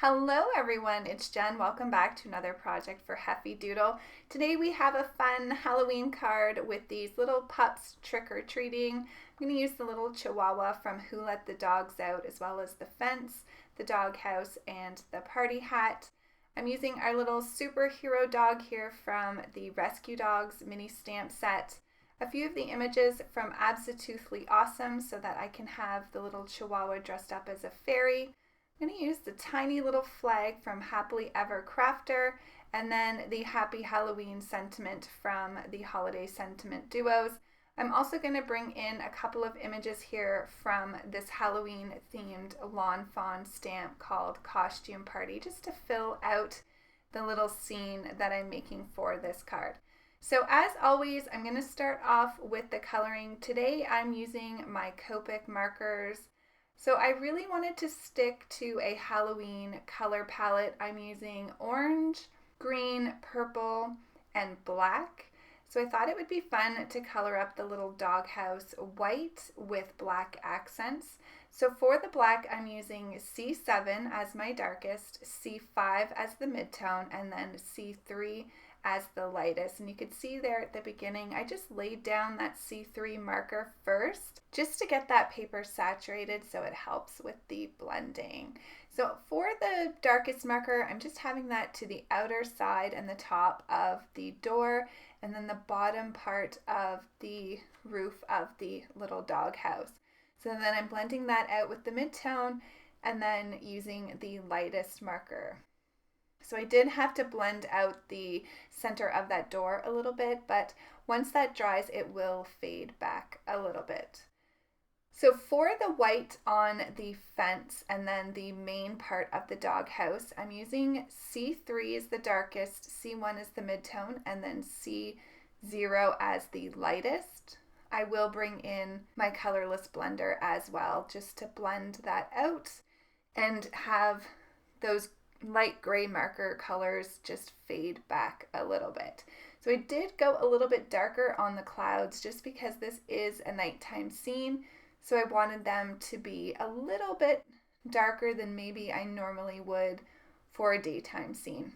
Hello everyone, it's Jen. Welcome back to another project for Heffy Doodle. Today we have a fun Halloween card with these little pups trick-or-treating. I'm going to use the little Chihuahua from Who Let the Dogs Out, as well as the fence, the doghouse, and the party hat. I'm using our little superhero dog here from the Rescue Dogs mini stamp set. A few of the images from Absotoothly Awesome so that I can have the little Chihuahua dressed up as a fairy. I'm going to use the tiny little flag from Happily Ever Crafter, and then the Happy Halloween sentiment from the Holiday Sentiment Duos. I'm also going to bring in a couple of images here from this Halloween themed lawn fawn stamp called Costume Party, just to fill out the little scene that I'm making for this card. So as always, I'm going to start off with the coloring. Today I'm using my Copic markers. So I really wanted to stick to a Halloween color palette. I'm using orange, green, purple, and black. So I thought it would be fun to color up the little doghouse white with black accents. So for the black, I'm using C7 as my darkest, C5 as the midtone, and then C3 as the lightest. And you could see there at the beginning, I just laid down that C3 marker first just to get that paper saturated so it helps with the blending. So for the darkest marker, I'm just having that to the outer side and the top of the door, and then the bottom part of the roof of the little doghouse. So then I'm blending that out with the midtone and then using the lightest marker. So I did have to blend out the center of that door a little bit, but once that dries, it will fade back a little bit. So for the white on the fence and then the main part of the doghouse, I'm using C3 as the darkest, C1 as the midtone, and then C0 as the lightest. I will bring in my colorless blender as well, just to blend that out and have those light gray marker colors just fade back a little bit. So I did go a little bit darker on the clouds just because this is a nighttime scene. So I wanted them to be a little bit darker than maybe I normally would for a daytime scene.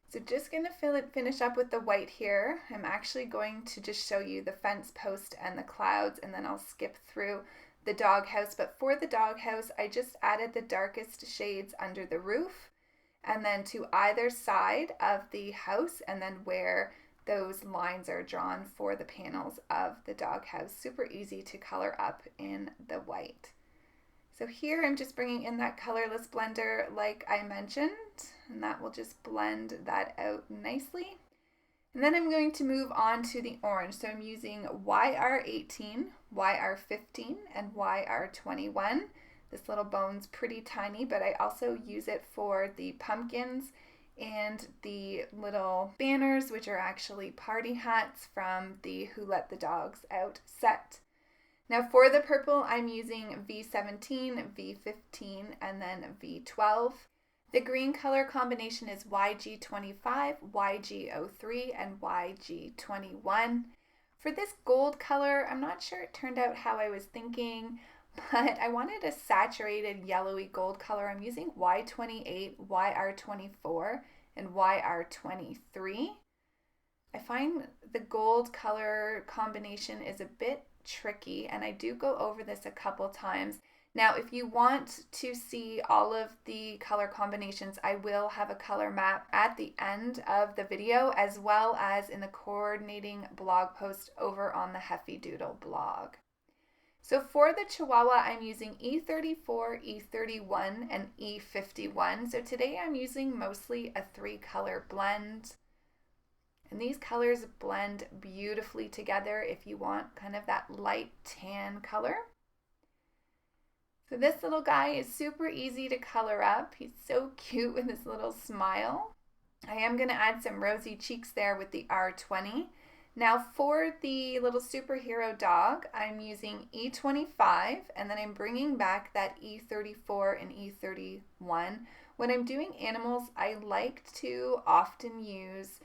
So just going to finish up with the white here. I'm actually going to just show you the fence post and the clouds, and then I'll skip through the doghouse. But for the doghouse, I just added the darkest shades under the roof, and then to either side of the house, and then where those lines are drawn for the panels of the doghouse. Super easy to color up in the white. So here I'm just bringing in that colorless blender like I mentioned, and that will just blend that out nicely. And then I'm going to move on to the orange. So I'm using YR18, YR15, and YR21. This little bone's pretty tiny, but I also use it for the pumpkins and the little banners, which are actually party hats from the Who Let the Dogs Out set. Now for the purple, I'm using V17, V15, and then V12. The green color combination is YG25, YG03, and YG21. For this gold color, I'm not sure it turned out how I was thinking, but I wanted a saturated yellowy gold color. I'm using Y28, YR24, and YR23. I find the gold color combination is a bit tricky, and I do go over this a couple times. Now, if you want to see all of the color combinations, I will have a color map at the end of the video, as well as in the coordinating blog post over on the Heffy Doodle blog. So for the Chihuahua, I'm using E34, E31, and E51. So today I'm using mostly a 3-color blend. And these colors blend beautifully together if you want kind of that light tan color. So this little guy is super easy to color up. He's so cute with his little smile. I am going to add some rosy cheeks there with the R20. Now for the little superhero dog, I'm using E25, and then I'm bringing back that E34 and E31. When I'm doing animals, I like to often use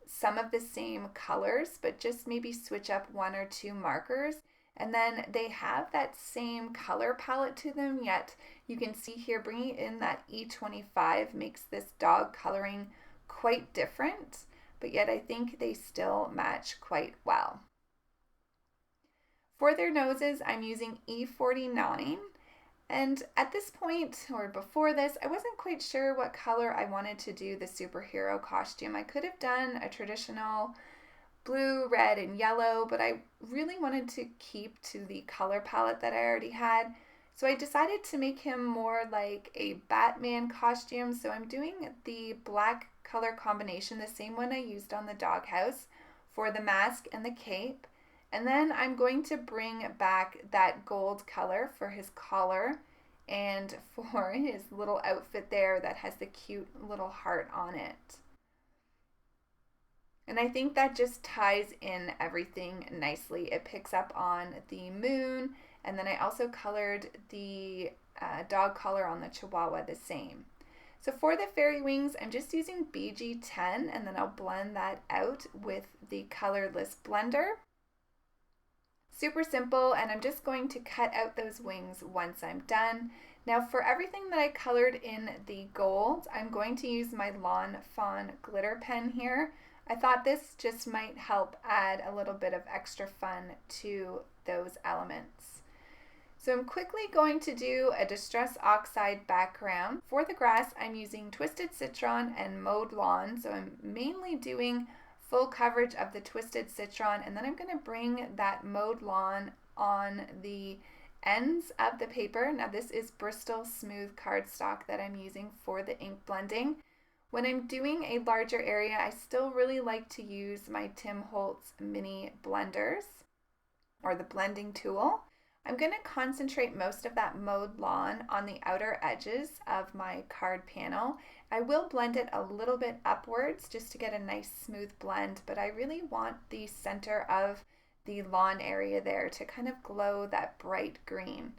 some of the same colors, but just maybe switch up 1 or 2 markers. And then they have that same color palette to them, yet you can see here bringing in that E25 makes this dog coloring quite different, but yet I think they still match quite well. For their noses, I'm using E49. And at this point, or before this, I wasn't quite sure what color I wanted to do the superhero costume. I could have done a traditional blue, red, and yellow, but I really wanted to keep to the color palette that I already had. So I decided to make him more like a Batman costume. So I'm doing the black color combination, the same one I used on the doghouse for the mask and the cape. And then I'm going to bring back that gold color for his collar and for his little outfit there that has the cute little heart on it. And I think that just ties in everything nicely. It picks up on the moon, and then I also colored the dog collar on the Chihuahua the same. So for the fairy wings, I'm just using BG10, and then I'll blend that out with the colorless blender. Super simple, and I'm just going to cut out those wings once I'm done. Now for everything that I colored in the gold, I'm going to use my Lawn Fawn glitter pen here. I thought this just might help add a little bit of extra fun to those elements. So I'm quickly going to do a Distress Oxide background. For the grass, I'm using Twisted Citron and Mowed Lawn. So I'm mainly doing full coverage of the Twisted Citron, and then I'm going to bring that Mowed Lawn on the ends of the paper. Now this is Bristol Smooth cardstock that I'm using for the ink blending. When I'm doing a larger area, I still really like to use my Tim Holtz mini blenders or the blending tool. I'm going to concentrate most of that Mowed Lawn on the outer edges of my card panel. I will blend it a little bit upwards just to get a nice smooth blend, but I really want the center of the lawn area there to kind of glow that bright green.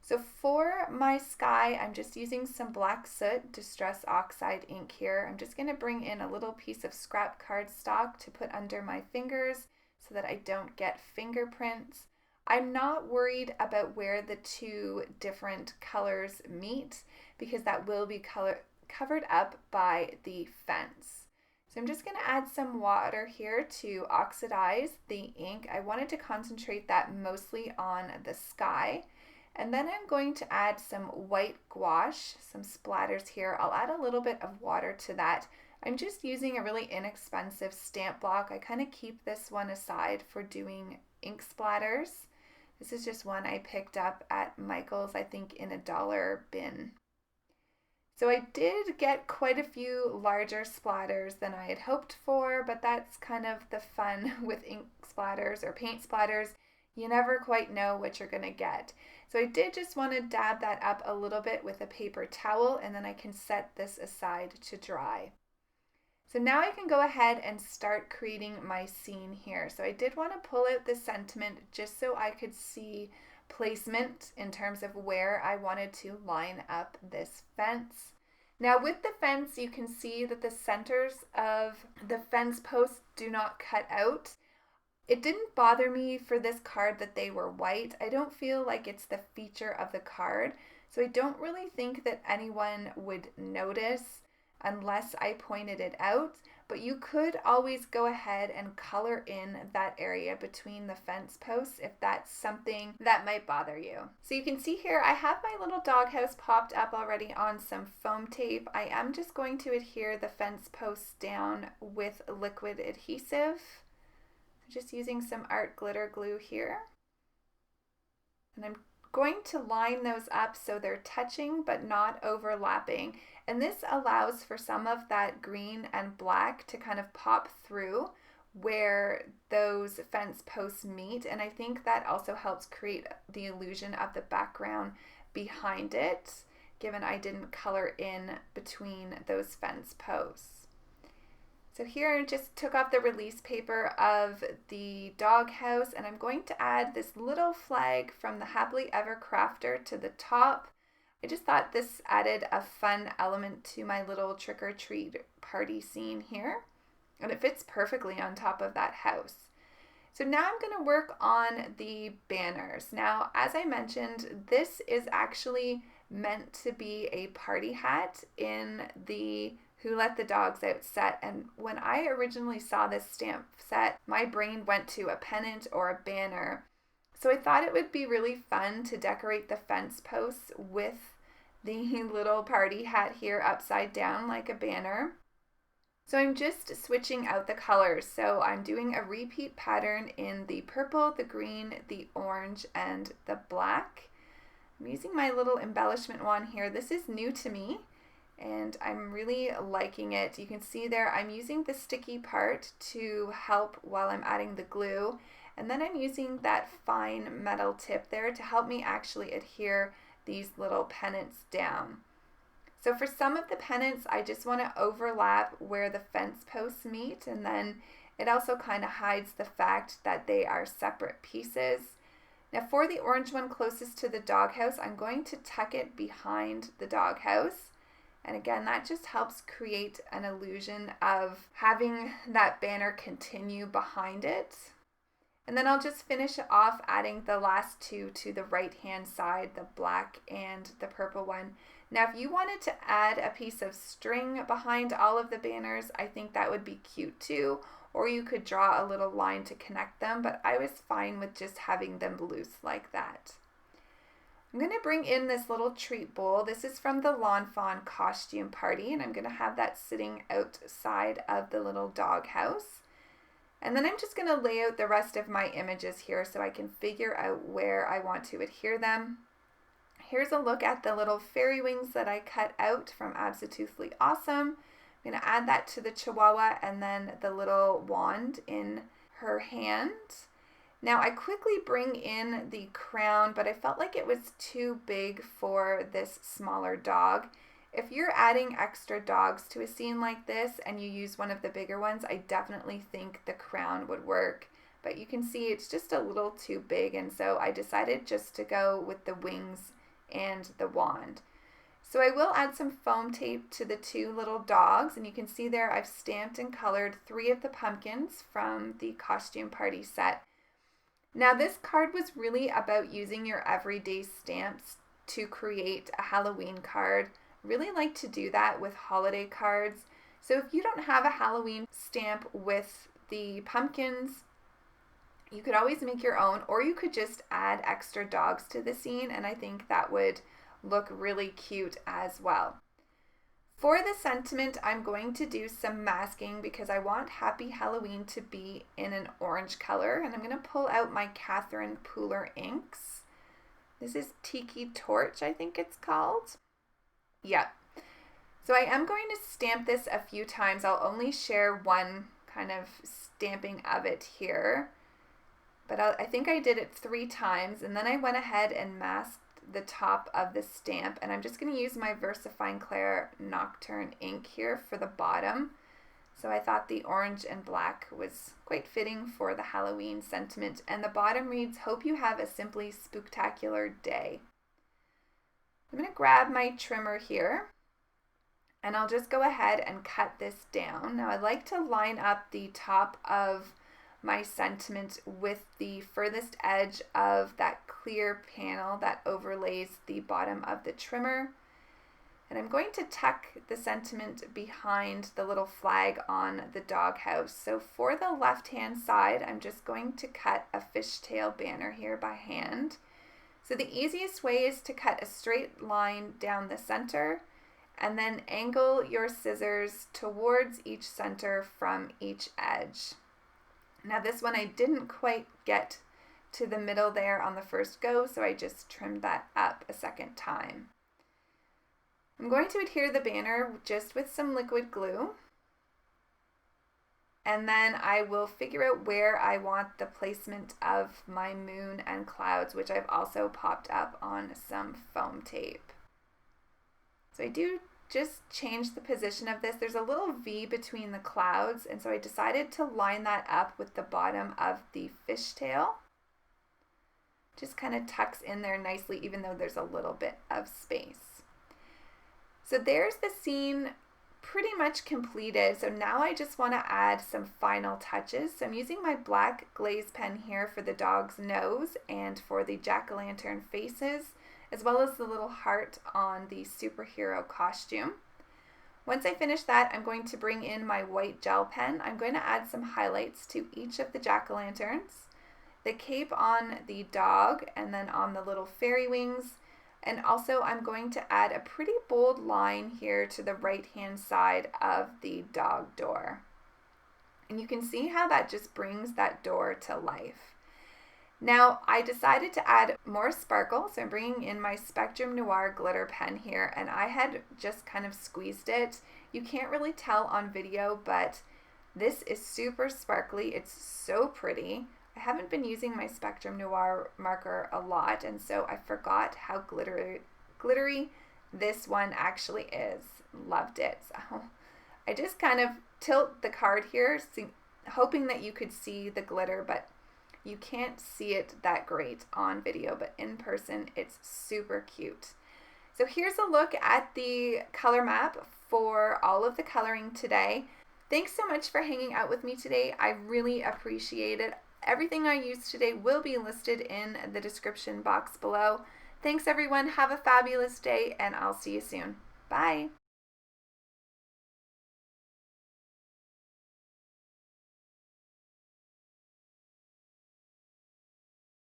So for my sky, I'm just using some black soot Distress Oxide ink here. I'm just going to bring in a little piece of scrap cardstock to put under my fingers so that I don't get fingerprints. I'm not worried about where the two different colors meet because that will be covered up by the fence. So I'm just going to add some water here to oxidize the ink. I wanted to concentrate that mostly on the sky. And then I'm going to add some white gouache, some splatters here. I'll add a little bit of water to that. I'm just using a really inexpensive stamp block. I kind of keep this one aside for doing ink splatters. This is just one I picked up at Michael's, I think in a dollar bin. So I did get quite a few larger splatters than I had hoped for, but that's kind of the fun with ink splatters or paint splatters. You never quite know what you're going to get. So I did just want to dab that up a little bit with a paper towel, and then I can set this aside to dry. So now I can go ahead and start creating my scene here. So I did want to pull out the sentiment just so I could see placement in terms of where I wanted to line up this fence. Now with the fence, you can see that the centers of the fence posts do not cut out. It didn't bother me for this card that they were white. I don't feel like it's the feature of the card, so I don't really think that anyone would notice unless I pointed it out, but you could always go ahead and color in that area between the fence posts if that's something that might bother you. So you can see here I have my little doghouse popped up already on some foam tape. I am just going to adhere the fence posts down with liquid adhesive. Just using some art glitter glue here. And I'm going to line those up so they're touching but not overlapping. And this allows for some of that green and black to kind of pop through where those fence posts meet. And I think that also helps create the illusion of the background behind it, given I didn't color in between those fence posts. So here I just took off the release paper of the doghouse, and I'm going to add this little flag from the Happily Ever Crafter to the top. I just thought this added a fun element to my little trick-or-treat party scene here, and it fits perfectly on top of that house. So now I'm going to work on the banners. Now, as I mentioned, this is actually meant to be a party hat in the Who Let the Dogs Out set. And when I originally saw this stamp set, my brain went to a pennant or a banner. So I thought it would be really fun to decorate the fence posts with the little party hat here upside down like a banner. So I'm just switching out the colors. So I'm doing a repeat pattern in the purple, the green, the orange, and the black. I'm using my little embellishment wand here. This is new to me and I'm really liking it. You can see there I'm using the sticky part to help while I'm adding the glue. And then I'm using that fine metal tip there to help me actually adhere these little pennants down. So for some of the pennants, I just want to overlap where the fence posts meet, and then it also kind of hides the fact that they are separate pieces. Now for the orange one closest to the doghouse, I'm going to tuck it behind the doghouse. And again, that just helps create an illusion of having that banner continue behind it. And then I'll just finish off adding the last two to the right hand side, the black and the purple one. Now if you wanted to add a piece of string behind all of the banners, I think that would be cute too. Or you could draw a little line to connect them, but I was fine with just having them loose like that. I'm going to bring in this little treat bowl. This is from the Lawn Fawn costume party, and I'm going to have that sitting outside of the little dog house. And then I'm just going to lay out the rest of my images here so I can figure out where I want to adhere them. Here's a look at the little fairy wings that I cut out from Absotoothly Awesome. I'm going to add that to the Chihuahua and then the little wand in her hand. Now I quickly bring in the crown, but I felt like it was too big for this smaller dog. If you're adding extra dogs to a scene like this and you use one of the bigger ones, I definitely think the crown would work. But you can see it's just a little too big, and so I decided just to go with the wings and the wand. So I will add some foam tape to the two little dogs, and you can see there I've stamped and colored 3 of the pumpkins from the costume party set. Now this card was really about using your everyday stamps to create a Halloween card. Really like to do that with holiday cards. So if you don't have a Halloween stamp with the pumpkins, you could always make your own, or you could just add extra dogs to the scene, and I think that would look really cute as well. For the sentiment, I'm going to do some masking because I want Happy Halloween to be in an orange color, and I'm going to pull out my Catherine Pooler inks. This is Tiki Torch, I think it's called. Yeah. So I am going to stamp this a few times. I'll only share one kind of stamping of it here. But I think I did it 3 times, and then I went ahead and masked the top of the stamp, and I'm just going to use my Versafine Clair Nocturne ink here for the bottom. So I thought the orange and black was quite fitting for the Halloween sentiment, and the bottom reads, "Hope you have a simply spooktacular day." I'm going to grab my trimmer here, and I'll just go ahead and cut this down. Now I like to line up the top of my sentiment with the furthest edge of that clear panel that overlays the bottom of the trimmer. And I'm going to tuck the sentiment behind the little flag on the doghouse. So for the left-hand side, I'm just going to cut a fishtail banner here by hand. So the easiest way is to cut a straight line down the center and then angle your scissors towards each center from each edge. Now this one I didn't quite get to the middle there on the first go, so I just trimmed that up a second time. I'm going to adhere the banner just with some liquid glue, and then I will figure out where I want the placement of my moon and clouds, which I've also popped up on some foam tape. So I do just change the position of this. There's a little V between the clouds, and so I decided to line that up with the bottom of the fishtail. Just kind of tucks in there nicely, even though there's a little bit of space. So there's the scene pretty much completed. So now I just want to add some final touches. So I'm using my black glaze pen here for the dog's nose and for the jack-o'-lantern faces, as well as the little heart on the superhero costume. Once I finish that, I'm going to bring in my white gel pen. I'm going to add some highlights to each of the jack-o'-lanterns, the cape on the dog, and then on the little fairy wings. And also I'm going to add a pretty bold line here to the right-hand side of the dog door. And you can see how that just brings that door to life. Now I decided to add more sparkle, so I'm bringing in my Spectrum Noir glitter pen here, and I had just kind of squeezed it. You can't really tell on video, but this is super sparkly. It's so pretty. I haven't been using my Spectrum Noir marker a lot, and so I forgot how glittery this one actually is. Loved it. So I just kind of tilt the card here, hoping that you could see the glitter, but you can't see it that great on video, but in person it's super cute. So here's a look at the color map for all of the coloring today. Thanks so much for hanging out with me today. I really appreciate it. Everything I used today will be listed in the description box below. Thanks everyone. Have a fabulous day, and I'll see you soon. Bye.